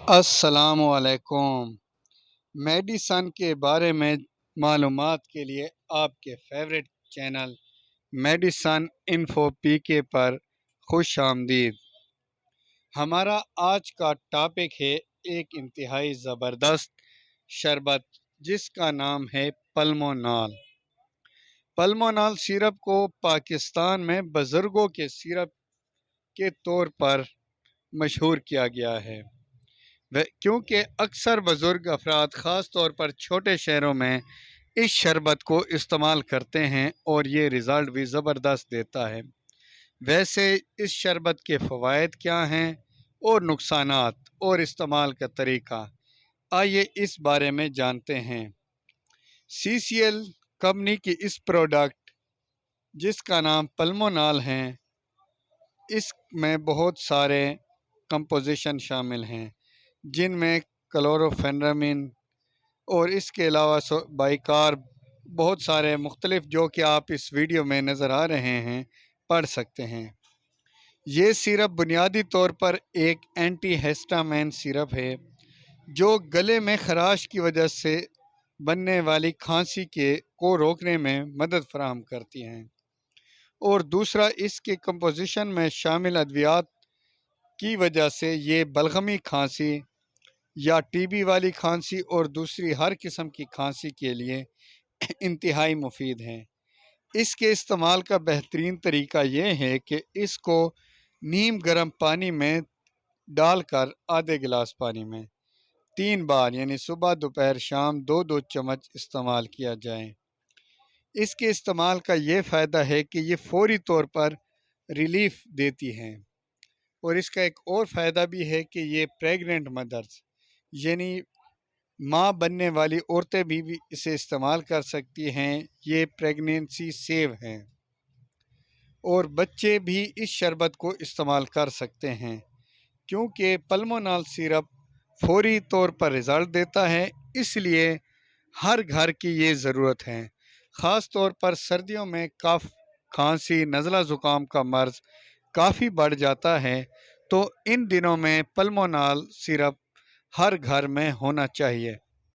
السلام علیکم۔ میڈیسن کے بارے میں معلومات کے لیے آپ کے فیوریٹ چینل میڈیسن انفو پی کے پر خوش آمدید۔ ہمارا آج کا ٹاپک ہے ایک انتہائی زبردست شربت جس کا نام ہے پلمونال۔ پلمونال سیرپ کو پاکستان میں بزرگوں کے سیرپ کے طور پر مشہور کیا گیا ہے، کیونکہ اکثر بزرگ افراد خاص طور پر چھوٹے شہروں میں اس شربت کو استعمال کرتے ہیں اور یہ رزلٹ بھی زبردست دیتا ہے۔ ویسے اس شربت کے فوائد کیا ہیں اور نقصانات اور استعمال کا طریقہ، آئیے اس بارے میں جانتے ہیں۔ سی سی ایل کمپنی کی اس پروڈکٹ جس کا نام پلمونال ہے، اس میں بہت سارے کمپوزیشن شامل ہیں جن میں کلوروفینرامین اور اس کے علاوہ بائیکارب بہت سارے مختلف جو کہ آپ اس ویڈیو میں نظر آ رہے ہیں پڑھ سکتے ہیں۔ یہ سیرپ بنیادی طور پر ایک اینٹی ہسٹامین سیرپ ہے جو گلے میں خراش کی وجہ سے بننے والی کھانسی کو روکنے میں مدد فراہم کرتی ہیں، اور دوسرا اس کے کمپوزیشن میں شامل ادویات کی وجہ سے یہ بلغمی کھانسی یا ٹی بی والی کھانسی اور دوسری ہر قسم کی کھانسی کے لیے انتہائی مفید ہیں۔ اس کے استعمال کا بہترین طریقہ یہ ہے کہ اس کو نیم گرم پانی میں ڈال کر آدھے گلاس پانی میں 3 بار یعنی صبح دوپہر شام 2 چمچ استعمال کیا جائے۔ اس کے استعمال کا یہ فائدہ ہے کہ یہ فوری طور پر ریلیف دیتی ہیں، اور اس کا ایک اور فائدہ بھی ہے کہ یہ پریگننٹ مدرز یعنی ماں بننے والی عورتیں بھی اسے استعمال کر سکتی ہیں، یہ پریگنینسی سیو ہیں، اور بچے بھی اس شربت کو استعمال کر سکتے ہیں کیونکہ پلمونال سیرپ فوری طور پر رزلٹ دیتا ہے، اس لیے ہر گھر کی یہ ضرورت ہے۔ خاص طور پر سردیوں میں کف، کھانسی، نزلہ زکام کا مرض کافی بڑھ جاتا ہے، تو ان دنوں میں پلمونال سیرپ ہر گھر میں ہونا چاہیے۔